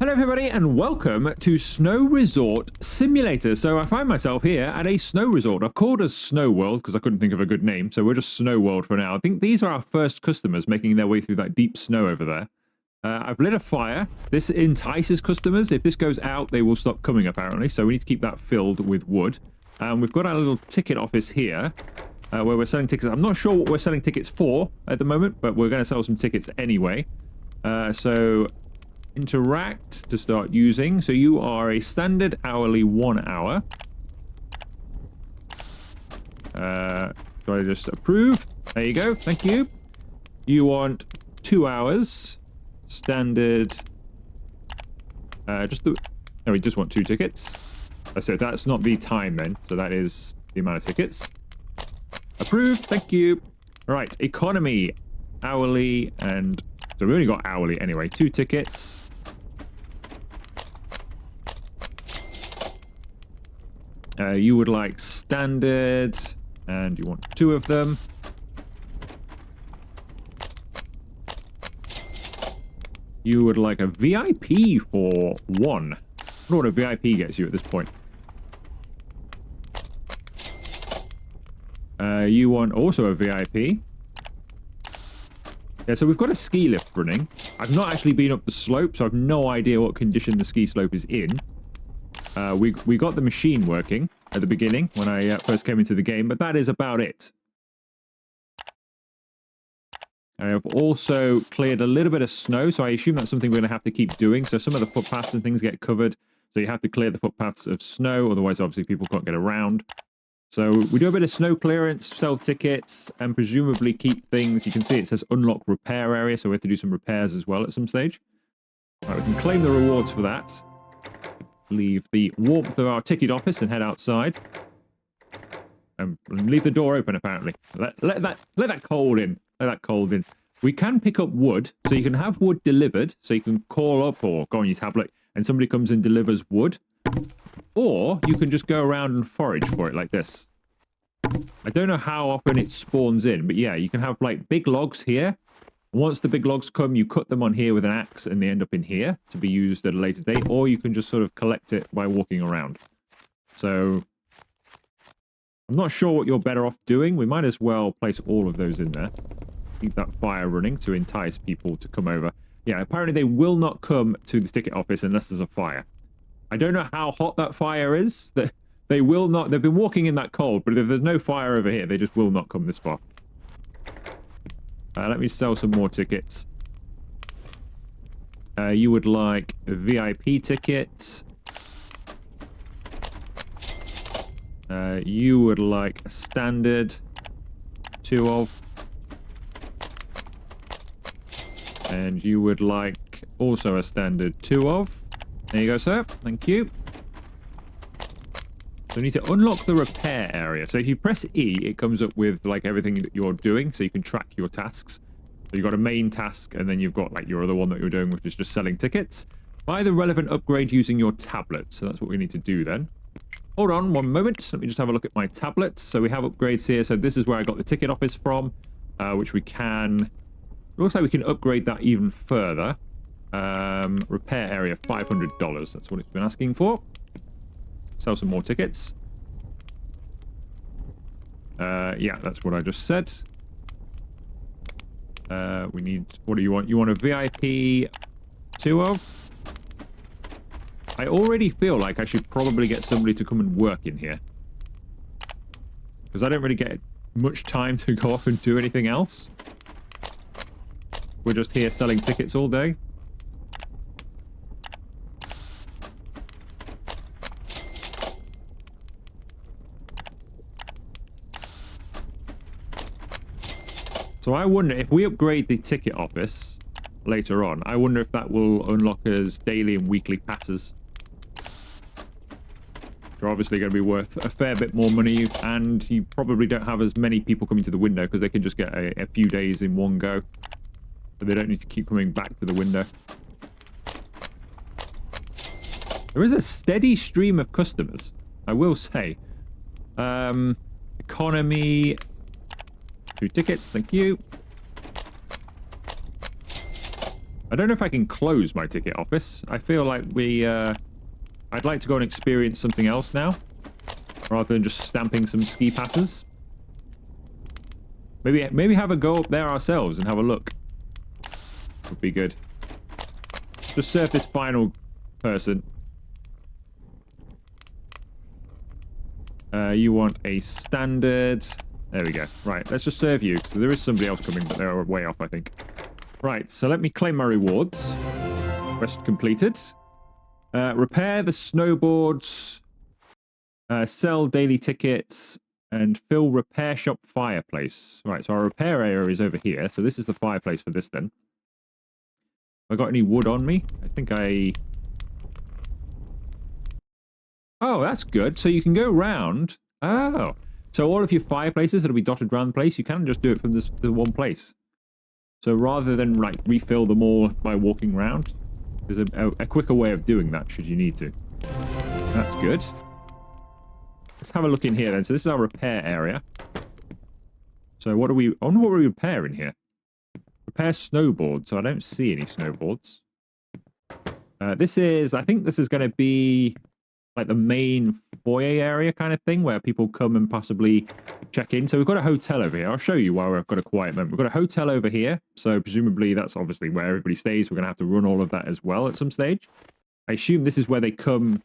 Hello everybody and welcome to Snow Resort Simulator. So I find myself here at a snow resort. I've called us Snow World because I couldn't think of a good name, so we're just Snow World for now. I think these are our first customers making their way through that deep snow over there. I've lit a fire. This entices customers. If this goes out, they will stop coming apparently, so we need to keep that filled with wood. We've got our little ticket office here where we're selling tickets. I'm not sure what we're selling tickets for at the moment, but we're going to sell some tickets anyway. So interact to start using. So you are a standard hourly 1 hour. So I just approve. There you go. Thank you. You want 2 hours. Standard. No, we just want 2 tickets. I said that's not the time then. So that is the amount of tickets. Approved. Thank you. All right. Economy. Hourly and... So we only got hourly anyway. 2 tickets. You would like standard, and you want 2 of them. You would like a VIP for 1. I don't know what a VIP gets you at this point. You want also a VIP. Yeah, so we've got a ski lift running. I've not actually been up the slope, so I've no idea what condition the ski slope is in. We got the machine working at the beginning when I first came into the game, but that is about it. I have also cleared a little bit of snow, so I assume that's something we're going to have to keep doing. So some of the footpaths and things get covered, so you have to clear the footpaths of snow, otherwise obviously people can't get around. So we do a bit of snow clearance, sell tickets, and presumably keep things. You can see it says unlock repair area, so we have to do some repairs as well at some stage. All right, we can claim the rewards for that. Leave the warmth of our ticket office and head outside. And leave the door open, apparently. Let that cold in. Let that cold in. We can pick up wood, so you can have wood delivered, so you can call up or go on your tablet, and somebody comes and delivers wood. Or you can just go around and forage for it like this. I don't know how often it spawns in, but yeah, you can have like big logs here. Once the big logs come, you cut them on here with an axe and they end up in here to be used at a later date, or you can just sort of collect it by walking around. So I'm not sure what you're better off doing. We might as well place all of those in there. Keep that fire running to entice people to come over. Yeah, apparently they will not come to the ticket office unless there's a fire. I don't know how hot that fire is. That they will not. They've been walking in that cold, but if there's no fire over here, they just will not come this far. Let me sell some more tickets. You would like a VIP ticket. You would like a standard 2 of. And you would like also a standard 2 of. There you go, sir. Thank you. So we need to unlock the repair area. So if you press E, it comes up with like everything that you're doing, so you can track your tasks. So you've got a main task, and then you've got like your other one that you're doing, which is just selling tickets. Buy the relevant upgrade using your tablet. So that's what we need to do then. Hold on 1 moment. Let me just have a look at my tablet. So we have upgrades here. So this is where I got the ticket office from, which we can... It looks like we can upgrade that even further. Repair area, $500. That's what it's been asking for. Sell some more tickets. Yeah, that's what I just said. We need... What do you want? You want a VIP 2 of? I already feel like I should probably get somebody to come and work in here. Because I don't really get much time to go off and do anything else. We're just here selling tickets all day. So I wonder if we upgrade the ticket office later on, I wonder if that will unlock us daily and weekly passes. Which are obviously going to be worth a fair bit more money, and you probably don't have as many people coming to the window because they can just get a few days in one go. So they don't need to keep coming back to the window. There is a steady stream of customers, I will say. Economy... 2 tickets, thank you. I don't know if I can close my ticket office. I feel like I'd like to go and experience something else now, rather than just stamping some ski passes. Maybe have a go up there ourselves and have a look. Would be good. Just serve this final person. You want a standard. There we go. Right, let's just serve you. So there is somebody else coming, but they're way off, I think. Right, so let me claim my rewards. Quest completed. Repair the snowboards. Sell daily tickets. And fill repair shop fireplace. Right, so our repair area is over here. So this is the fireplace for this then. Have I got any wood on me? I think I... Oh, that's good. So you can go round. Oh. So all of your fireplaces that'll be dotted around the place, you can just do it from the one place. So rather than like refill them all by walking around, there's a quicker way of doing that should you need to. That's good. Let's have a look in here then. So this is our repair area. So what do we... I wonder what we repair in here. Repair snowboards. So I don't see any snowboards. This is... I think this is going to be like the main foyer area kind of thing where people come and possibly check in. So we've got a hotel over here. I'll show you while I've got a quiet moment. We've got a hotel over here. So presumably that's obviously where everybody stays. We're going to have to run all of that as well at some stage. I assume this is where they come...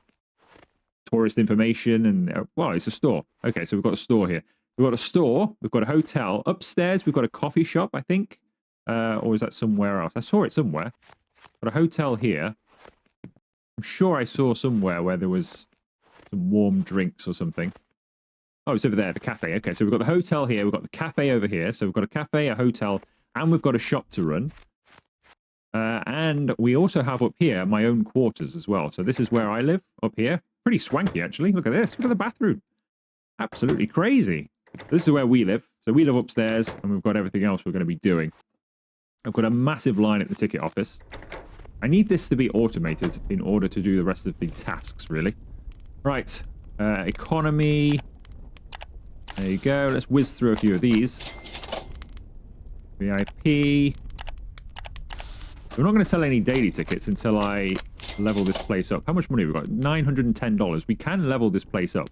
tourist information and well, it's a store. Okay, so we've got a store here. We've got a store. We've got a hotel upstairs. We've got a coffee shop, I think, or is that somewhere else? I saw it somewhere. Got a hotel here. I'm sure I saw somewhere where there was some warm drinks or something. Oh, it's over there, the cafe. Okay, so we've got the hotel here. We've got the cafe over here. So we've got a cafe, a hotel, and we've got a shop to run. And we also have up here my own quarters as well. So this is where I live, up here. Pretty swanky, actually. Look at this. Look at the bathroom. Absolutely crazy. This is where we live. So we live upstairs, and we've got everything else we're going to be doing. I've got a massive line at the ticket office. I need this to be automated in order to do the rest of the tasks, really. Right. Economy. There you go. Let's whiz through a few of these. VIP. We're not going to sell any daily tickets until I level this place up. How much money have we got? $910. We can level this place up.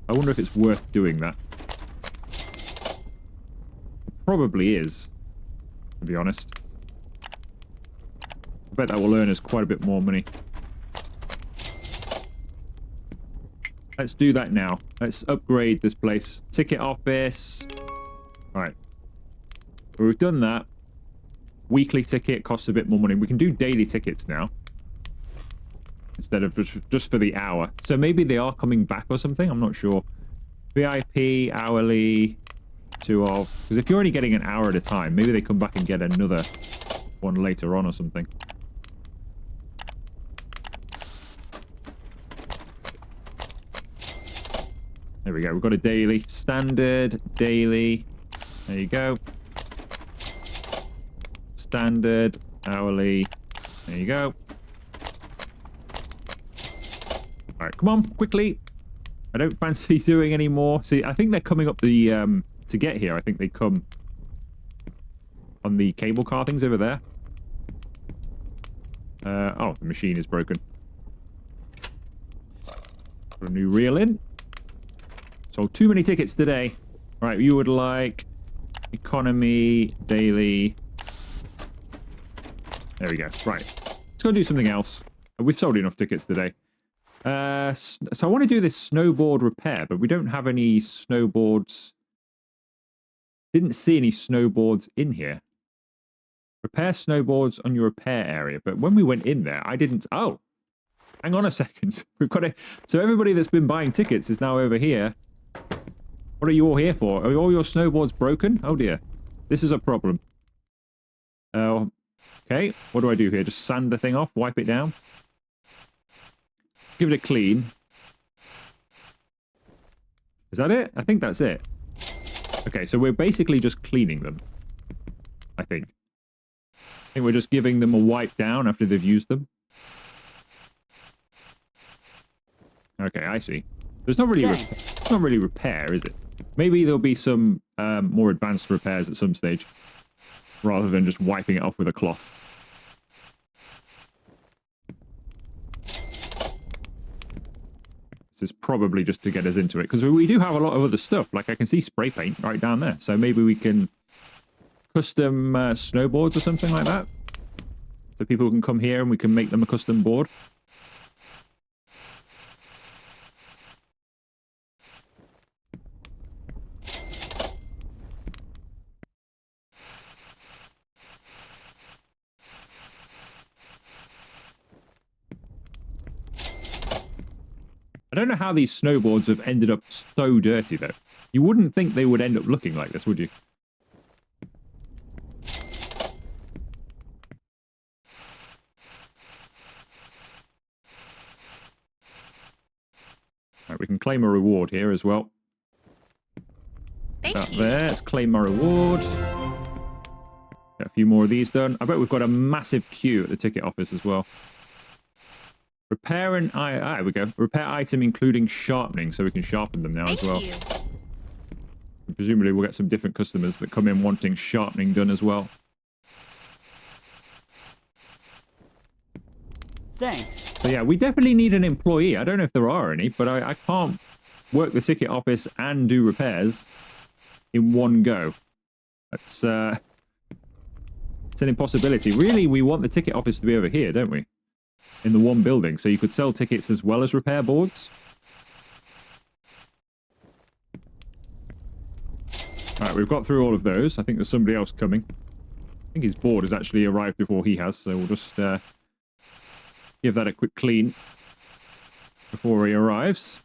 I wonder if it's worth doing that. It probably is, to be honest. I bet that will earn us quite a bit more money. Let's do that now. Let's upgrade this place. Ticket office. Right. Well, we've done that. Weekly ticket costs a bit more money. We can do daily tickets now. Instead of just for the hour. So maybe they are coming back or something. I'm not sure. VIP, hourly, 2 of... Because if you're only getting an hour at a time, maybe they come back and get another one later on or something. There we go. We've got a daily. Standard, daily. There you go. Standard, hourly. There you go. Alright, come on, quickly. I don't fancy doing any more. See, I think they're coming up the... to get here, I think they come on the cable car things over there. Oh, the machine is broken. Put a new reel in. Sold too many tickets today. Right, you would like... economy, daily... There we go. Right. Let's go do something else. We've sold enough tickets today. So I want to do this snowboard repair, but we don't have any snowboards. Didn't see any snowboards in here. Repair snowboards on your repair area. But when we went in there, I didn't... Oh! Hang on a second. We've got to... So everybody that's been buying tickets is now over here. What are you all here for? Are all your snowboards broken? Oh dear. This is a problem. Okay, what do I do here? Just sand the thing off, wipe it down. Give it a clean. Is that it? I think that's it. Okay, so we're basically just cleaning them. I think. I think we're just giving them a wipe down after they've used them. Okay, I see. There's not really, it's not really repair, is it? Maybe there'll be some more advanced repairs at some stage. rather than just wiping it off with a cloth. This is probably just to get us into it, because we do have a lot of other stuff. Like I can see spray paint right down there, so maybe we can custom snowboards or something like that. So people can come here and we can make them a custom board. I don't know how these snowboards have ended up so dirty, though. You wouldn't think they would end up looking like this, would you? Right, we can claim a reward here as well. Thank you. There, let's claim our reward. Get a few more of these done. I bet we've got a massive queue at the ticket office as well. Repair and there we go. Repair item including sharpening, so we can sharpen them now as well. Thank you. And presumably we'll get some different customers that come in wanting sharpening done as well. Thanks. So yeah, we definitely need an employee. I don't know if there are any, but I can't work the ticket office and do repairs in one go. It's an impossibility. Really, we want the ticket office to be over here, don't we? In the one building, so you could sell tickets as well as repair boards. Alright, we've got through all of those. I think there's somebody else coming. I think his board has actually arrived before he has, so we'll just give that a quick clean before he arrives.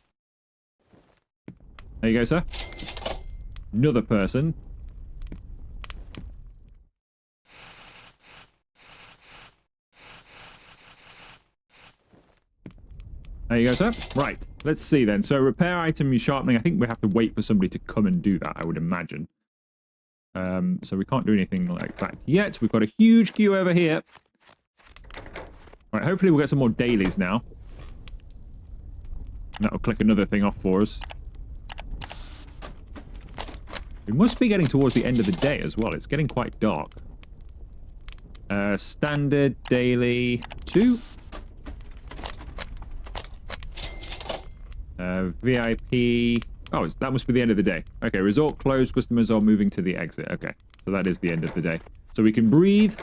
There you go, sir. Another person. There you go, sir. Right, let's see then. So repair item sharpening. I think we have to wait for somebody to come and do that, I would imagine. So we can't do anything like that yet. We've got a huge queue over here. Right, hopefully we'll get some more dailies now. And that'll click another thing off for us. We must be getting towards the end of the day as well. It's getting quite dark. Standard, daily, 2. VIP. Oh, that must be the end of the day. Okay, resort closed. Customers are moving to the exit. Okay, so that is the end of the day. So we can breathe.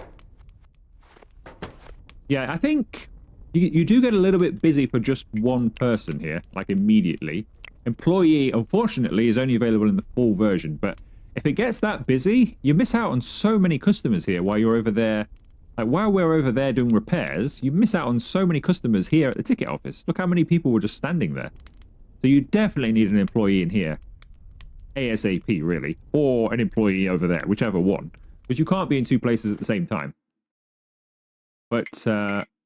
Yeah, I think you do get a little bit busy for just one person here, like immediately. Employee, unfortunately, is only available in the full version, but if it gets that busy, you miss out on so many customers here while you're over there. Like, while we're over there doing repairs, you miss out on so many customers here at the ticket office. Look how many people were just standing there. So you definitely need an employee in here. ASAP, really. Or an employee over there, whichever one. Because you can't be in two places at the same time. But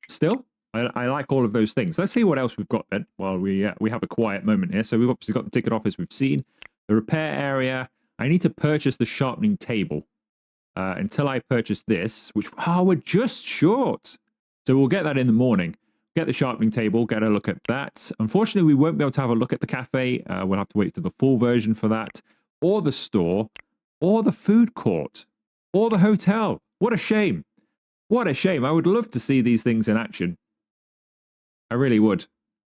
still, I like all of those things. Let's see what else we've got then, while we have a quiet moment here. So we've obviously got the ticket office we've seen. The repair area. I need to purchase the sharpening table. Until I purchase this, which, we're just short. So we'll get that in the morning. Get the sharpening table, get a look at that. Unfortunately, we won't be able to have a look at the cafe. We'll have to wait to the full version for that. Or the store, or the food court, or the hotel. What a shame. What a shame. I would love to see these things in action. I really would.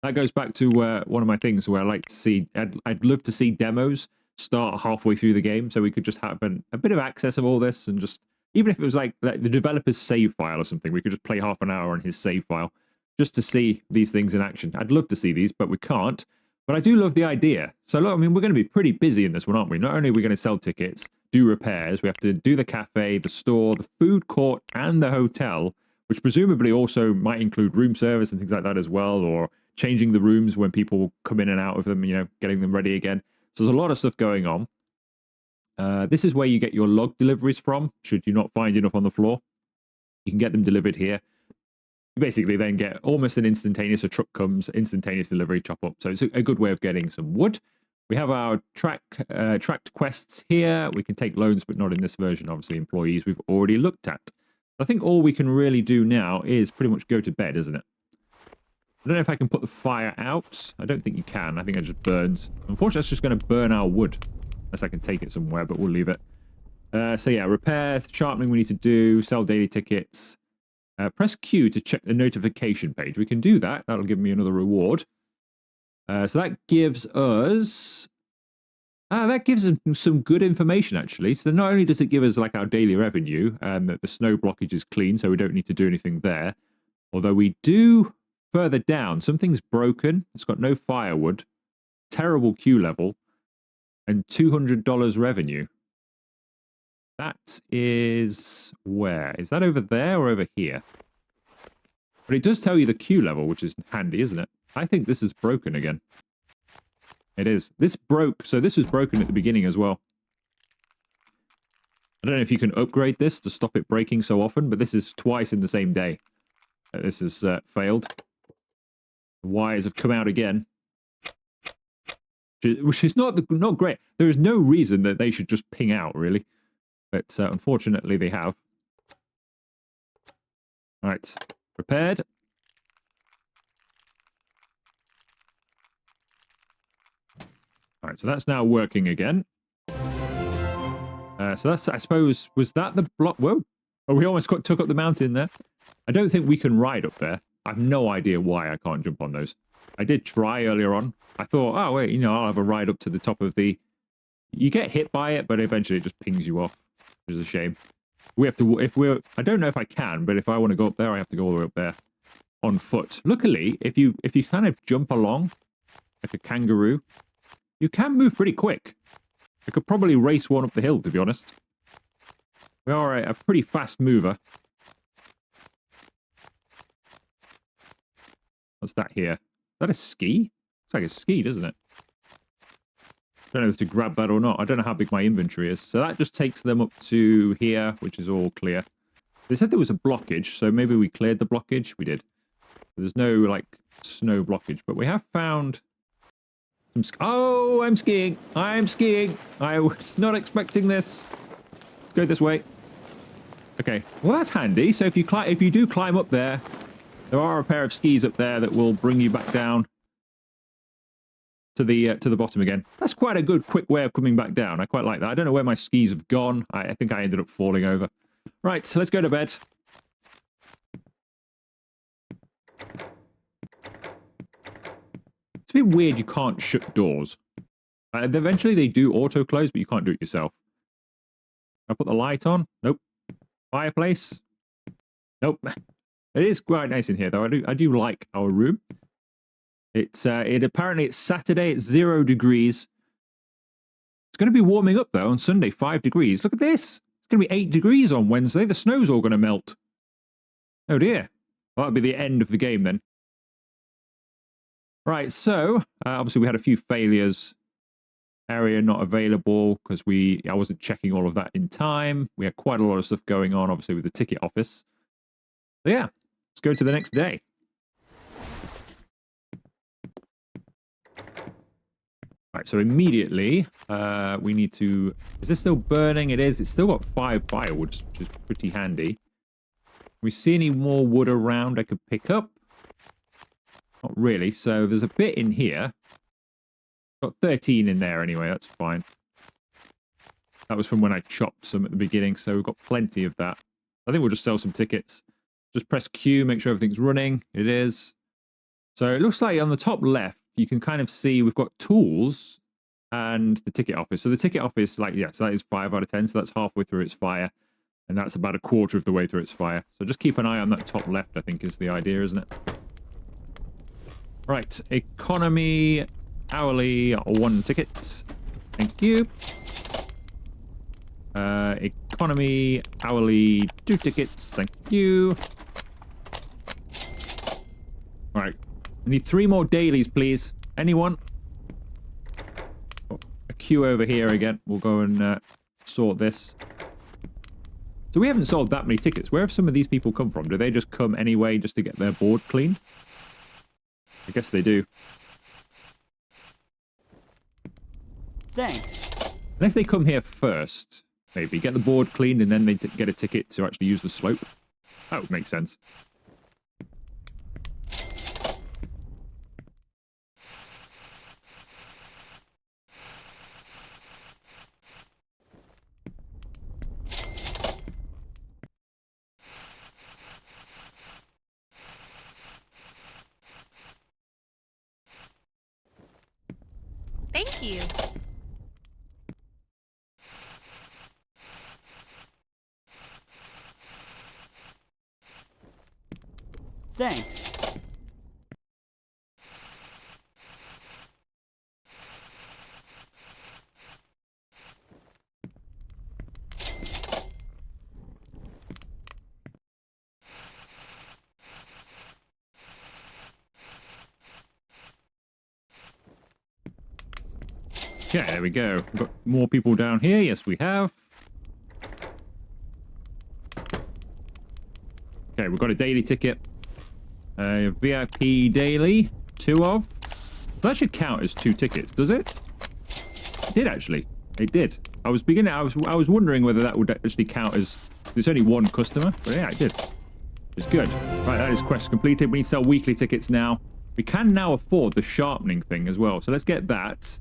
That goes back to one of my things where I like to see, I'd love to see demos start halfway through the game, so we could just have a bit of access of all this, and just, even if it was like the developer's save file or something, we could just play half an hour on his save file just to see these things in action. I'd love to see these, but we can't. But I do love the idea. So look, I mean, we're going to be pretty busy in this one, aren't we? Not only are we going to sell tickets, do repairs, we have to do the cafe, the store, the food court, and the hotel, which presumably also might include room service and things like that as well, or changing the rooms when people come in and out of them, you know, getting them ready again. So there's a lot of stuff going on. This is where you get your log deliveries from, should you not find enough on the floor. You can get them delivered here. You basically then get almost an instantaneous, a truck comes, instantaneous delivery, chop up. So it's a good way of getting some wood. We have our tracked quests here. We can take loans, but not in this version. Obviously, employees we've already looked at. I think all we can really do now is pretty much go to bed, isn't it? I don't know if I can put the fire out. I don't think you can. I think it just burns. Unfortunately, it's just going to burn our wood. Unless I can take it somewhere, but we'll leave it. So yeah, repair, sharpening we need to do, sell daily tickets. Press Q to check the notification page. We can do that. That'll give me another reward. So that gives us... that gives us some good information, actually. So not only does it give us like our daily revenue, that the snow blockage is clean, so we don't need to do anything there. Although we do further down, something's broken. It's got no firewood, terrible queue level, and $200 revenue. That is where? Is that over there or over here? But it does tell you the queue level, which is handy, isn't it? I think this is broken again. It is. This broke, so this was broken at the beginning as well. I don't know if you can upgrade this to stop it breaking so often, but this is twice in the same day. This has failed. The wires have come out again. Which is not great. There is no reason that they should just ping out, really. But unfortunately, they have. All right, prepared. All right, so that's now working again. So that's, I suppose, was that the block? Whoa. Oh, we almost took up the mountain there. I don't think we can ride up there. I have no idea why I can't jump on those. I did try earlier on. I thought, oh, wait, you know, I'll have a ride up to the top of the... You get hit by it, but eventually it just pings you off, which is a shame. We have to, if we're... I don't know if I can, but if I want to go up there, I have to go all the way up there on foot. Luckily, if you kind of jump along like a kangaroo, you can move pretty quick. I could probably race one up the hill, to be honest. We are a pretty fast mover. What's that here? Is that a ski? Looks like a ski, doesn't it? I don't know if to grab that or not. I don't know how big my inventory is. So that just takes them up to here, which is all clear. They said there was a blockage, so maybe we cleared the blockage. We did. There's no, like, snow blockage, but we have found... Oh, I'm skiing. I'm skiing. I was not expecting this. Let's go this way. Okay. Well, that's handy. So if you do climb up there, there are a pair of skis up there that will bring you back down to the bottom again. That's quite a good, quick way of coming back down. I quite like that. I don't know where my skis have gone. I think I ended up falling over. Right, so let's go to bed. It's a bit weird you can't shut doors. Eventually they do auto-close, but you can't do it yourself. I put the light on? Nope. Fireplace? Nope. It is quite nice in here, though. I do like our room. Apparently it's Saturday, it's 0 degrees. It's going to be warming up, though, on Sunday, 5 degrees. Look at this. It's going to be 8 degrees on Wednesday. The snow's all going to melt. Oh, dear. Well, that'll be the end of the game, then. Right, so, obviously we had a few failures. Area not available, because I wasn't checking all of that in time. We had quite a lot of stuff going on, obviously, with the ticket office. So, yeah, let's go to the next day. Right, so immediately, we need to... Is this still burning? It is. It's still got 5 firewood, which is pretty handy. We see any more wood around I could pick up? Not really. So there's a bit in here. Got 13 in there anyway. That's fine. That was from when I chopped some at the beginning, so we've got plenty of that. I think we'll just sell some tickets. Just press Q, make sure everything's running. It is. So it looks like on the top left, you can kind of see we've got tools and the ticket office. So the ticket office, like, yes, that is 5 out of 10. So that's halfway through its fire. And that's about a quarter of the way through its fire. So just keep an eye on that top left, I think, is the idea, isn't it? Right. Economy, hourly, 1 ticket. Thank you. Economy, hourly, 2 tickets. Thank you. All right. I need 3 more dailies, please. Anyone? Oh, a queue over here again. We'll go and sort this. So we haven't sold that many tickets. Where have some of these people come from? Do they just come anyway just to get their board clean? I guess they do. Thanks. Unless they come here first, maybe. Get the board cleaned and then they get a ticket to actually use the slope. That would make sense. you. Thanks. Okay, there we go. We've got more people down here. Yes, we have. Okay, we've got a daily ticket. VIP daily. 2 of. So that should count as 2 tickets, does it? It did actually. It did. I was wondering whether that would actually count as... There's only 1 customer, but yeah, it did. It's good. Right, that is quest completed. We need to sell weekly tickets now. We can now afford the sharpening thing as well. So let's get that.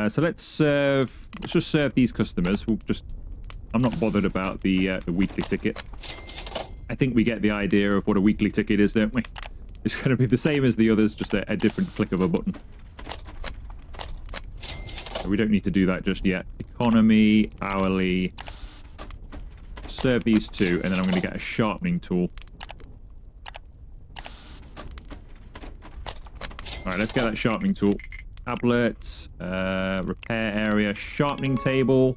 So let's just serve these customers. We'll just... I'm not bothered about the weekly ticket. I think we get the idea of what a weekly ticket is, don't we? It's going to be the same as the others, just a different click of a button. So we don't need to do that just yet. Economy, hourly. Serve these 2, and then I'm going to get a sharpening tool. Alright, let's get that sharpening tool. Tablet, repair area, sharpening table.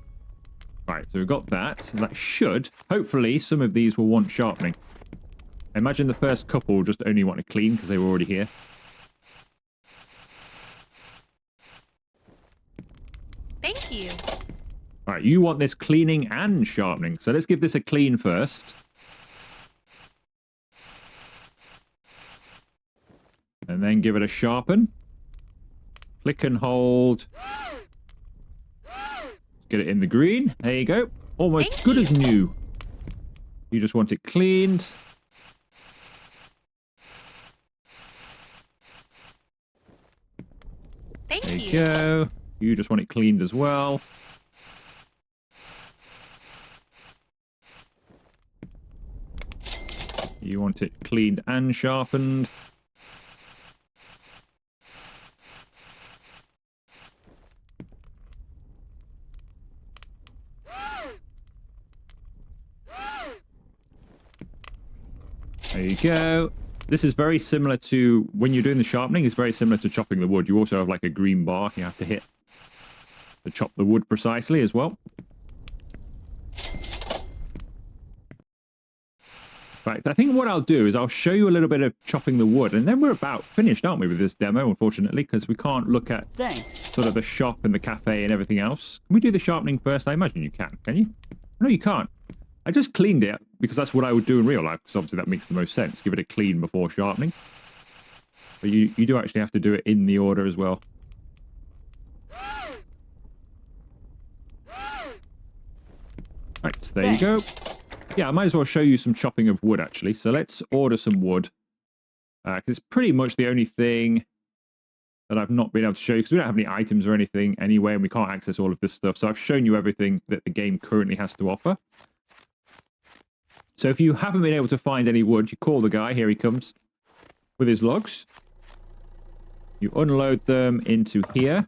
Right, so we've got that. That should, hopefully, some of these will want sharpening. I imagine the first couple just only want to clean because they were already here. Thank you. All right, you want this cleaning and sharpening. So let's give this a clean first. And then give it a sharpen. Click and hold. Get it in the green. There you go. Almost good as new. You just want it cleaned. Thank There you. you go. You just want it cleaned as well. You want it cleaned and sharpened. There you go. This is very similar to, when you're doing the sharpening, it's very similar to chopping the wood. You also have like a green bar you have to hit to chop the wood precisely as well. Right, I think what I'll do is I'll show you a little bit of chopping the wood, and then we're about finished, aren't we, with this demo, unfortunately, because we can't look at sort of the shop and the cafe and everything else. Can we do the sharpening first? I imagine you can you? No, you can't. I just cleaned it because that's what I would do in real life, because obviously that makes the most sense. Give it a clean before sharpening. But you do actually have to do it in the order as well. Right, so there you go. Yeah, I might as well show you some chopping of wood, actually. So let's order some wood. Because it's pretty much the only thing that I've not been able to show you, because we don't have any items or anything anyway, and we can't access all of this stuff. So I've shown you everything that the game currently has to offer. So if you haven't been able to find any wood, you call the guy. Here he comes with his logs. You unload them into here.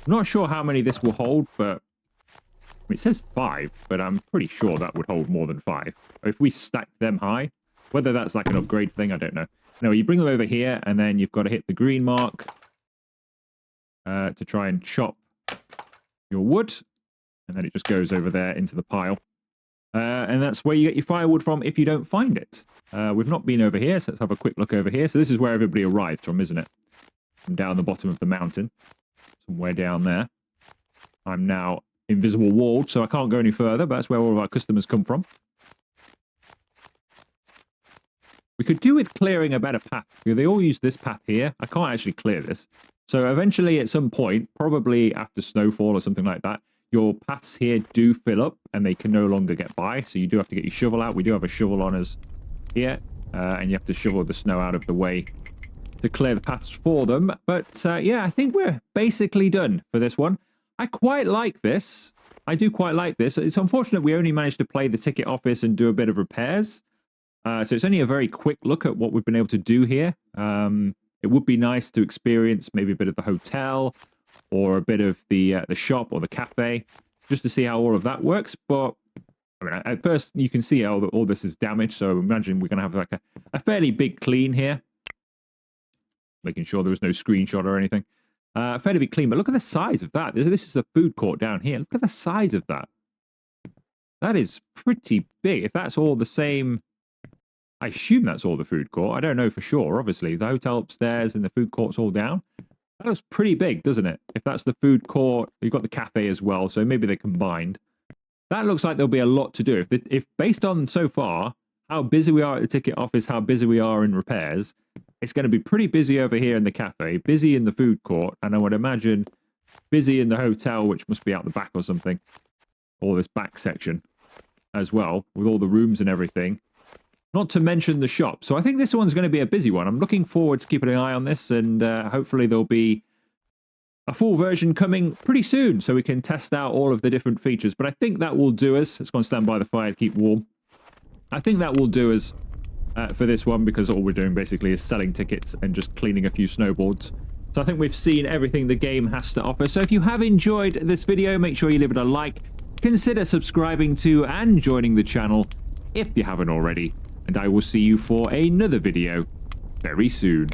I'm not sure how many this will hold, but it says 5, but I'm pretty sure that would hold more than 5. If we stack them high, whether that's like an upgrade thing, I don't know. No, you bring them over here, and then you've got to hit the green mark to try and chop your wood, and then it just goes over there into the pile. And that's where you get your firewood from if you don't find it. We've not been over here, so let's have a quick look over here. So this is where everybody arrived from, isn't it? From down the bottom of the mountain. Somewhere down there. I'm now invisible walled, so I can't go any further, but that's where all of our customers come from. We could do with clearing a better path. They all use this path here. I can't actually clear this. So eventually, at some point, probably after snowfall or something like that, your paths here do fill up and they can no longer get by. So you do have to get your shovel out. We do have a shovel on us here, and you have to shovel the snow out of the way to clear the paths for them. But yeah, I think we're basically done for this one. I quite like this. I do quite like this. It's unfortunate we only managed to play the ticket office and do a bit of repairs. So it's only a very quick look at what we've been able to do here. It It would be nice to experience maybe a bit of the hotel or a bit of the shop or the cafe, just to see how all of that works. But I mean, at first you can see how all this is damaged, so imagine we're going to have like a fairly big clean here. Making sure there was no screenshot or anything. Fairly big clean, but look at the size of that. This is the food court down here. Look at the size of that. That is pretty big. If that's all the same, I assume that's all the food court. I don't know for sure, obviously. The hotel upstairs and the food court's all down. That looks pretty big, doesn't it? If that's the food court, you've got the cafe as well, so maybe they're combined. That looks like there'll be a lot to do. If based on so far, how busy we are at the ticket office, how busy we are in repairs, it's going to be pretty busy over here in the cafe, busy in the food court, and I would imagine busy in the hotel, which must be out the back or something, or this back section as well, with all the rooms and everything. Not to mention the shop. So I think this one's going to be a busy one. I'm looking forward to keeping an eye on this, and hopefully there'll be a full version coming pretty soon so we can test out all of the different features. But I think that will do us. Let's go and stand by the fire to keep warm. I think that will do us for this one, because all we're doing basically is selling tickets and just cleaning a few snowboards. So I think we've seen everything the game has to offer. So if you have enjoyed this video, make sure you leave it a like. Consider subscribing to and joining the channel if you haven't already. And I will see you for another video very soon.